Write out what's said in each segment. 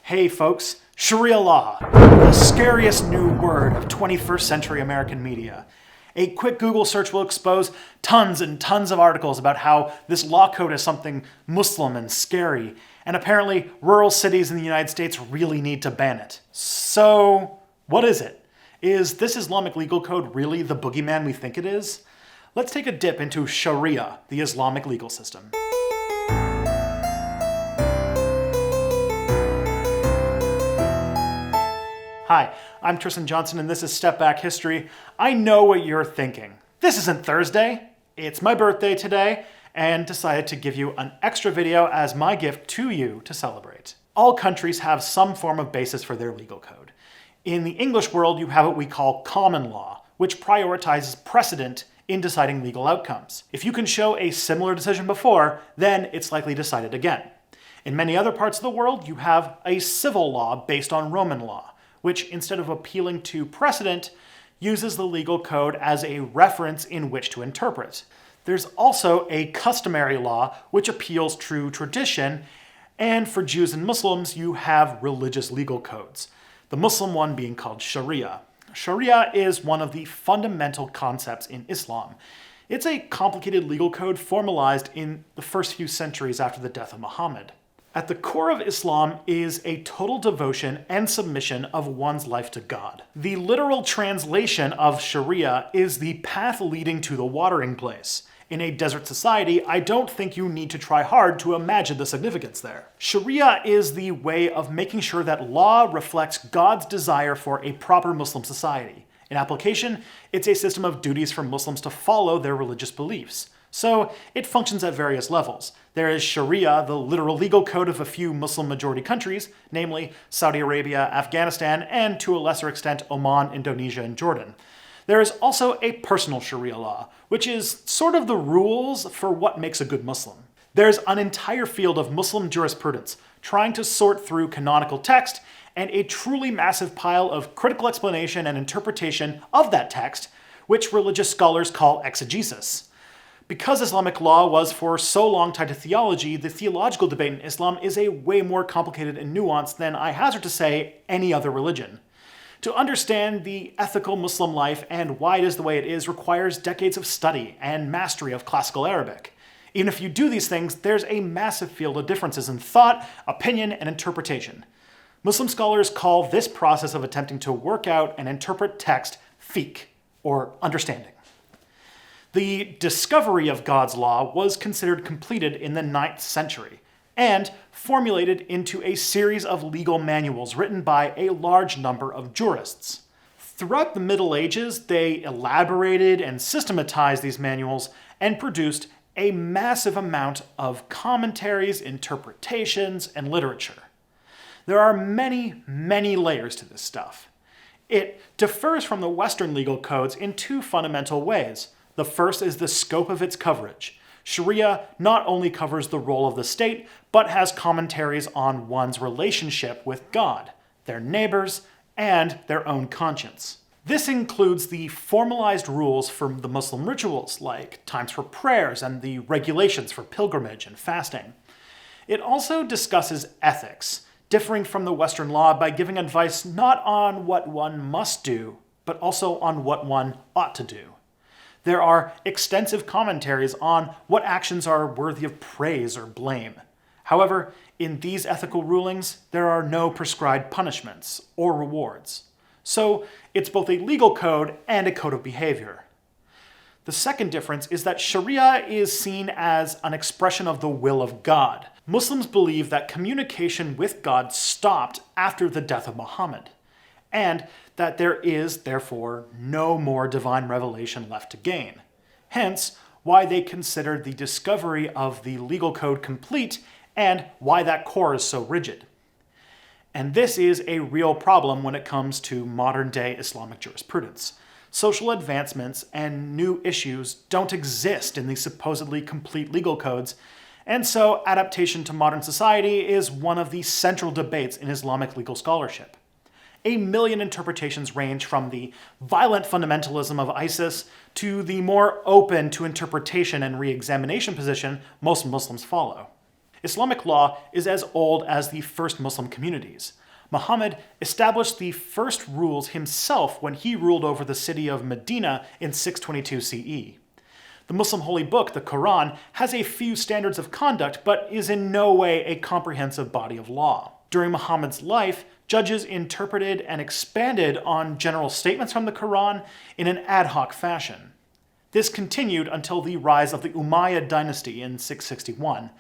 Hey folks, Sharia Law, the scariest new word of 21st century American media. A quick Google search will expose tons and tons of articles about how this law code is something Muslim and scary, and apparently rural cities in the United States really need to ban it. So, what is it? Is this Islamic legal code really the boogeyman we think it is? Let's take a dip into Sharia, the Islamic legal system. Hi, I'm Tristan Johnson and this is Step Back History. I know what you're thinking. This isn't Thursday. It's my birthday today and decided to give you an extra video as my gift to you to celebrate. All countries have some form of basis for their legal code. In the English world, you have what we call common law, which prioritizes precedent in deciding legal outcomes. If you can show a similar decision before, then it's likely decided again. In many other parts of the world, you have a civil law based on Roman law, which instead of appealing to precedent, uses the legal code as a reference in which to interpret. There's also a customary law, which appeals to tradition, and for Jews and Muslims, you have religious legal codes, the Muslim one being called Sharia. Sharia is one of the fundamental concepts in Islam. It's a complicated legal code formalized in the first few centuries after the death of Muhammad. At the core of Islam is a total devotion and submission of one's life to God. The literal translation of Sharia is the path leading to the watering place. In a desert society, I don't think you need to try hard to imagine the significance there. Sharia is the way of making sure that law reflects God's desire for a proper Muslim society. In application, it's a system of duties for Muslims to follow their religious beliefs. So it functions at various levels. There is Sharia, the literal legal code of a few Muslim-majority countries, namely Saudi Arabia, Afghanistan, and to a lesser extent Oman, Indonesia, and Jordan. There is also a personal Sharia law, which is sort of the rules for what makes a good Muslim. There's an entire field of Muslim jurisprudence trying to sort through canonical text and a truly massive pile of critical explanation and interpretation of that text, which religious scholars call exegesis. Because Islamic law was for so long tied to theology, the theological debate in Islam is a way more complicated and nuanced than, I hazard to say, any other religion. To understand the ethical Muslim life and why it is the way it is requires decades of study and mastery of classical Arabic. Even if you do these things, there's a massive field of differences in thought, opinion, and interpretation. Muslim scholars call this process of attempting to work out and interpret text fiqh, or understanding. The discovery of God's law was considered completed in the 9th century and formulated into a series of legal manuals written by a large number of jurists. Throughout the Middle Ages, they elaborated and systematized these manuals and produced a massive amount of commentaries, interpretations, and literature. There are many, many layers to this stuff. It differs from the Western legal codes in two fundamental ways. The first is the scope of its coverage. Sharia not only covers the role of the state, but has commentaries on one's relationship with God, their neighbors, and their own conscience. This includes the formalized rules for the Muslim rituals, like times for prayers and the regulations for pilgrimage and fasting. It also discusses ethics, differing from the Western law by giving advice not on what one must do, but also on what one ought to do. There are extensive commentaries on what actions are worthy of praise or blame. However, in these ethical rulings, there are no prescribed punishments or rewards. So it's both a legal code and a code of behavior. The second difference is that Sharia is seen as an expression of the will of God. Muslims believe that communication with God stopped after the death of Muhammad, and that there is, therefore, no more divine revelation left to gain. Hence, why they consider the discovery of the legal code complete and why that core is so rigid. And this is a real problem when it comes to modern-day Islamic jurisprudence. Social advancements and new issues don't exist in these supposedly complete legal codes, and so adaptation to modern society is one of the central debates in Islamic legal scholarship. A million interpretations range from the violent fundamentalism of ISIS to the more open to interpretation and re-examination position most Muslims follow. Islamic law is as old as the first Muslim communities. Muhammad established the first rules himself when he ruled over the city of Medina in 622 CE. The Muslim holy book, the Quran, has a few standards of conduct, but is in no way a comprehensive body of law. During Muhammad's life, judges interpreted and expanded on general statements from the Quran in an ad hoc fashion. This continued until the rise of the Umayyad dynasty in 661.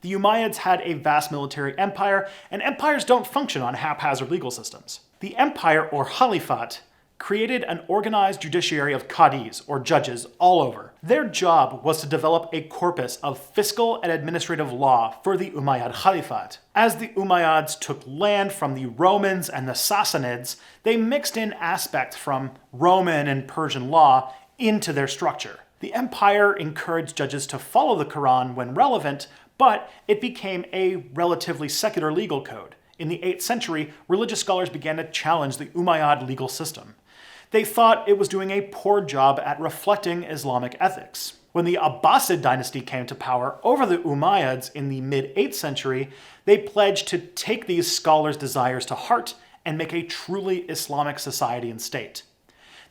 The Umayyads had a vast military empire, and empires don't function on haphazard legal systems. The empire, or Khalifate, created an organized judiciary of qadis, or judges, all over. Their job was to develop a corpus of fiscal and administrative law for the Umayyad Caliphate. As the Umayyads took land from the Romans and the Sassanids, they mixed in aspects from Roman and Persian law into their structure. The empire encouraged judges to follow the Quran when relevant, but it became a relatively secular legal code. In the 8th century, religious scholars began to challenge the Umayyad legal system. They thought it was doing a poor job at reflecting Islamic ethics. When the Abbasid dynasty came to power over the Umayyads in the mid-8th century, they pledged to take these scholars' desires to heart and make a truly Islamic society and state.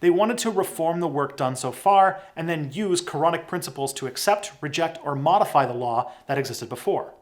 They wanted to reform the work done so far and then use Quranic principles to accept, reject, or modify the law that existed before.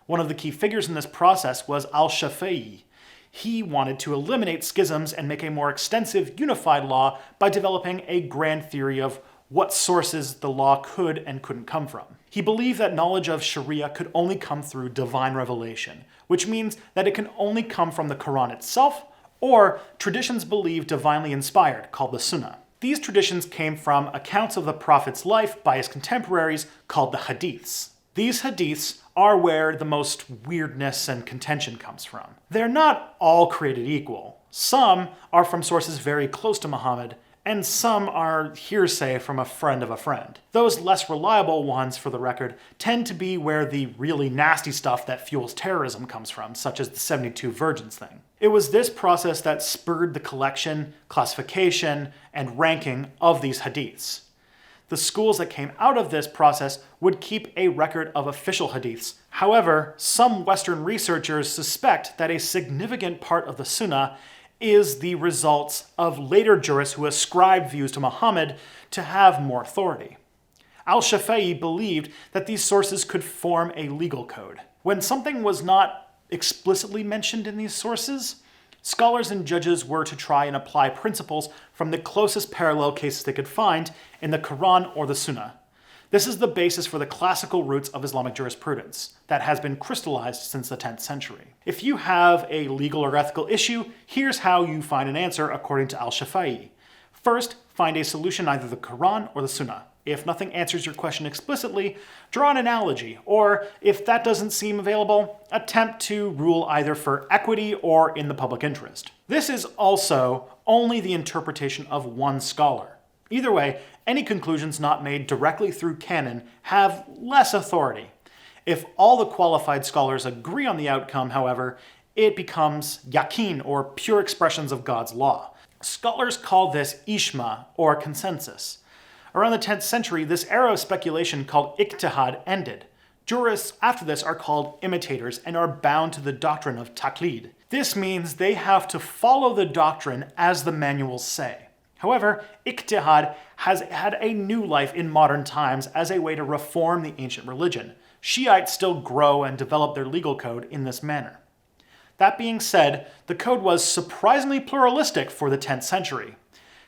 One of the key figures in this process was al-Shafi'i. He wanted to eliminate schisms and make a more extensive, unified law by developing a grand theory of what sources the law could and couldn't come from. He believed that knowledge of Sharia could only come through divine revelation, which means that it can only come from the Quran itself or traditions believed divinely inspired, called the Sunnah. These traditions came from accounts of the Prophet's life by his contemporaries called the Hadiths. These Hadiths are where the most weirdness and contention comes from. They're not all created equal. Some are from sources very close to Muhammad, and some are hearsay from a friend of a friend. Those less reliable ones, for the record, tend to be where the really nasty stuff that fuels terrorism comes from, such as the 72 Virgins thing. It was this process that spurred the collection, classification, and ranking of these hadiths. The schools that came out of this process would keep a record of official hadiths. However, some Western researchers suspect that a significant part of the Sunnah is the results of later jurists who ascribed views to Muhammad to have more authority. Al-Shafi'i believed that these sources could form a legal code. When something was not explicitly mentioned in these sources, scholars and judges were to try and apply principles from the closest parallel cases they could find in the Quran or the Sunnah. This is the basis for the classical roots of Islamic jurisprudence that has been crystallized since the 10th century. If you have a legal or ethical issue, here's how you find an answer according to Al-Shafi'i. First, find a solution, either the Quran or the Sunnah. If nothing answers your question explicitly, draw an analogy, or if that doesn't seem available, attempt to rule either for equity or in the public interest. This is also only the interpretation of one scholar. Either way, any conclusions not made directly through canon have less authority. If all the qualified scholars agree on the outcome, however, it becomes yaqeen, or pure expressions of God's law. Scholars call this ijma, or consensus. Around the 10th century, this era of speculation called ijtihad ended. Jurists after this are called imitators and are bound to the doctrine of taqlid. This means they have to follow the doctrine as the manuals say. However, ijtihad has had a new life in modern times as a way to reform the ancient religion. Shiites still grow and develop their legal code in this manner. That being said, the code was surprisingly pluralistic for the 10th century.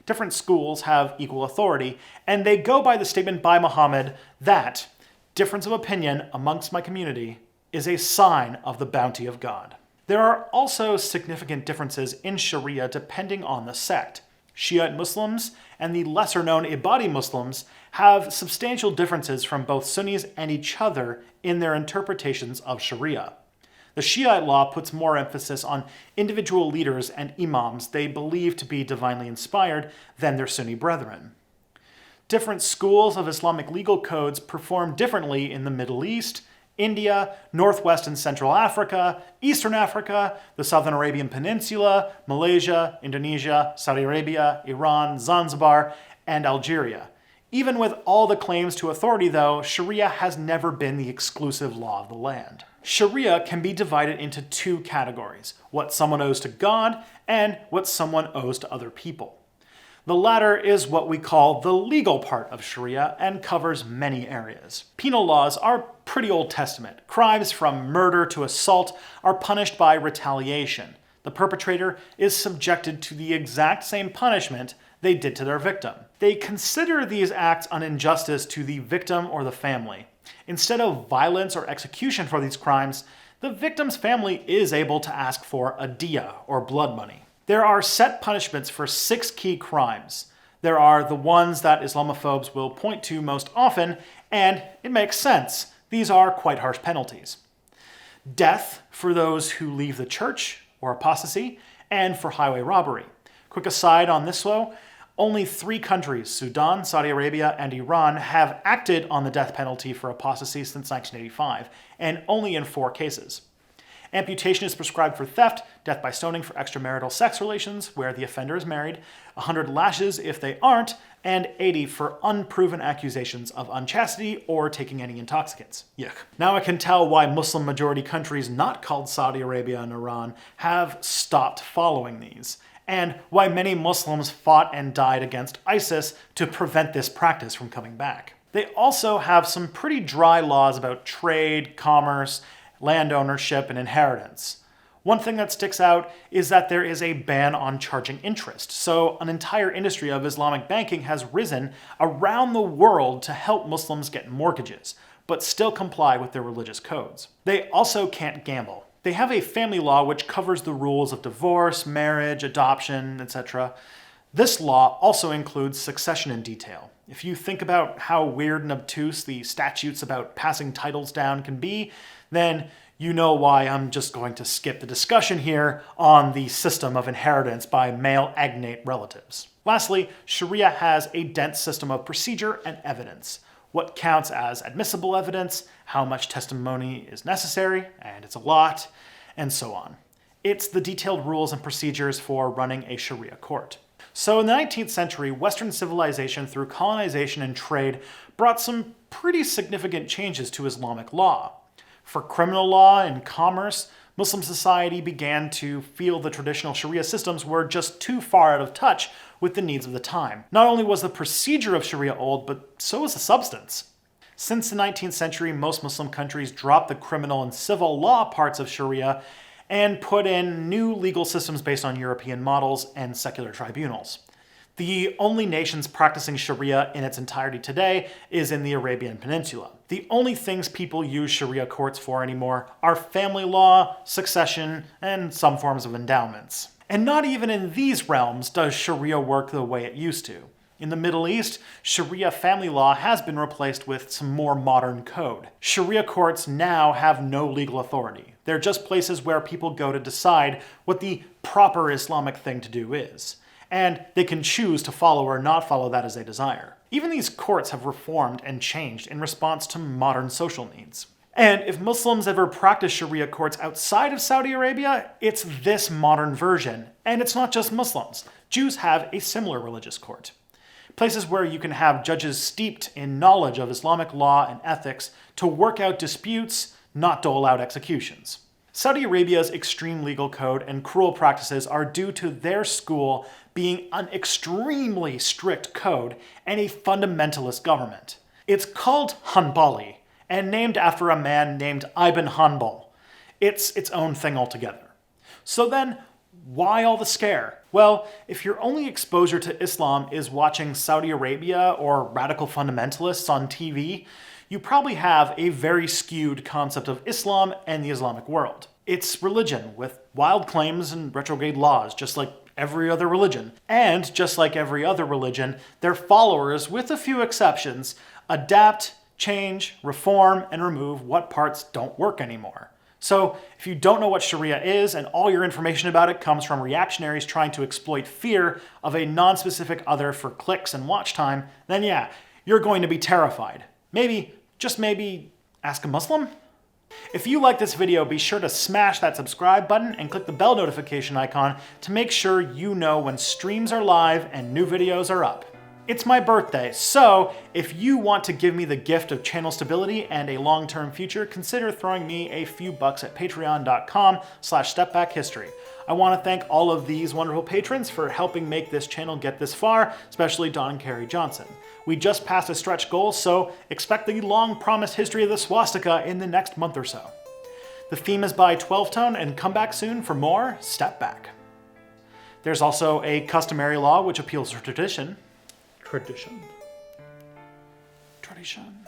Different schools have equal authority, and they go by the statement by Muhammad that difference of opinion amongst my community is a sign of the bounty of God. There are also significant differences in Sharia depending on the sect. Shiite Muslims and the lesser-known Ibadi Muslims have substantial differences from both Sunnis and each other in their interpretations of Sharia. The Shiite law puts more emphasis on individual leaders and imams they believe to be divinely inspired than their Sunni brethren. Different schools of Islamic legal codes perform differently in the Middle East, India, Northwest and Central Africa, Eastern Africa, the Southern Arabian Peninsula, Malaysia, Indonesia, Saudi Arabia, Iran, Zanzibar, and Algeria. Even with all the claims to authority, though, Sharia has never been the exclusive law of the land. Sharia can be divided into two categories: what someone owes to God and what someone owes to other people. The latter is what we call the legal part of Sharia and covers many areas. Penal laws are pretty Old Testament. Crimes from murder to assault are punished by retaliation. The perpetrator is subjected to the exact same punishment they did to their victim. They consider these acts an injustice to the victim or the family. Instead of violence or execution for these crimes, the victim's family is able to ask for a diya, or blood money. There are set punishments for 6 key crimes. There are the ones that Islamophobes will point to most often, and it makes sense. These are quite harsh penalties. Death for those who leave the church or apostasy, and for highway robbery. Quick aside on this though, only 3 countries, Sudan, Saudi Arabia, and Iran, have acted on the death penalty for apostasy since 1985, and only in 4 cases. Amputation is prescribed for theft, death by stoning for extramarital sex relations where the offender is married, 100 lashes if they aren't, and 80 for unproven accusations of unchastity or taking any intoxicants. Yuck. Now I can tell why Muslim-majority countries not called Saudi Arabia and Iran have stopped following these, and why many Muslims fought and died against ISIS to prevent this practice from coming back. They also have some pretty dry laws about trade, commerce, land ownership, and inheritance. One thing that sticks out is that there is a ban on charging interest, so an entire industry of Islamic banking has risen around the world to help Muslims get mortgages, but still comply with their religious codes. They also can't gamble. They have a family law which covers the rules of divorce, marriage, adoption, etc. This law also includes succession in detail. If you think about how weird and obtuse the statutes about passing titles down can be, then you know why I'm just going to skip the discussion here on the system of inheritance by male agnate relatives. Lastly, Sharia has a dense system of procedure and evidence. What counts as admissible evidence, how much testimony is necessary, and it's a lot, and so on. It's the detailed rules and procedures for running a Sharia court. So in the 19th century, Western civilization through colonization and trade brought some pretty significant changes to Islamic law. For criminal law and commerce, Muslim society began to feel the traditional Sharia systems were just too far out of touch with the needs of the time. Not only was the procedure of Sharia old, but so was the substance. Since the 19th century, most Muslim countries dropped the criminal and civil law parts of Sharia and put in new legal systems based on European models and secular tribunals. The only nations practicing Sharia in its entirety today is in the Arabian Peninsula. The only things people use Sharia courts for anymore are family law, succession, and some forms of endowments. And not even in these realms does Sharia work the way it used to. In the Middle East, Sharia family law has been replaced with some more modern code. Sharia courts now have no legal authority. They're just places where people go to decide what the proper Islamic thing to do is. And they can choose to follow or not follow that as they desire. Even these courts have reformed and changed in response to modern social needs. And if Muslims ever practice Sharia courts outside of Saudi Arabia, it's this modern version. And it's not just Muslims. Jews have a similar religious court. Places where you can have judges steeped in knowledge of Islamic law and ethics to work out disputes, not dole out executions. Saudi Arabia's extreme legal code and cruel practices are due to their school being an extremely strict code and a fundamentalist government. It's called Hanbali and named after a man named Ibn Hanbal. It's its own thing altogether. So then, why all the scare? Well, if your only exposure to Islam is watching Saudi Arabia or radical fundamentalists on TV, you probably have a very skewed concept of Islam and the Islamic world. It's religion with wild claims and retrograde laws, just like every other religion. And just like every other religion, their followers, with a few exceptions, adapt, change, reform, and remove what parts don't work anymore. So if you don't know what Sharia is and all your information about it comes from reactionaries trying to exploit fear of a non-specific other for clicks and watch time, then yeah, you're going to be terrified. Maybe, just maybe, ask a Muslim? If you like this video, be sure to smash that subscribe button and click the bell notification icon to make sure you know when streams are live and new videos are up. It's my birthday, so if you want to give me the gift of channel stability and a long-term future, consider throwing me a few bucks at patreon.com/stepbackhistory. I want to thank all of these wonderful patrons for helping make this channel get this far, especially Don and Carrie Johnson. We just passed a stretch goal, so expect the long-promised history of the swastika in the next month or so. The theme is by 12 Tone, and come back soon for more Step Back. There's also a customary law which appeals to tradition. Tradition.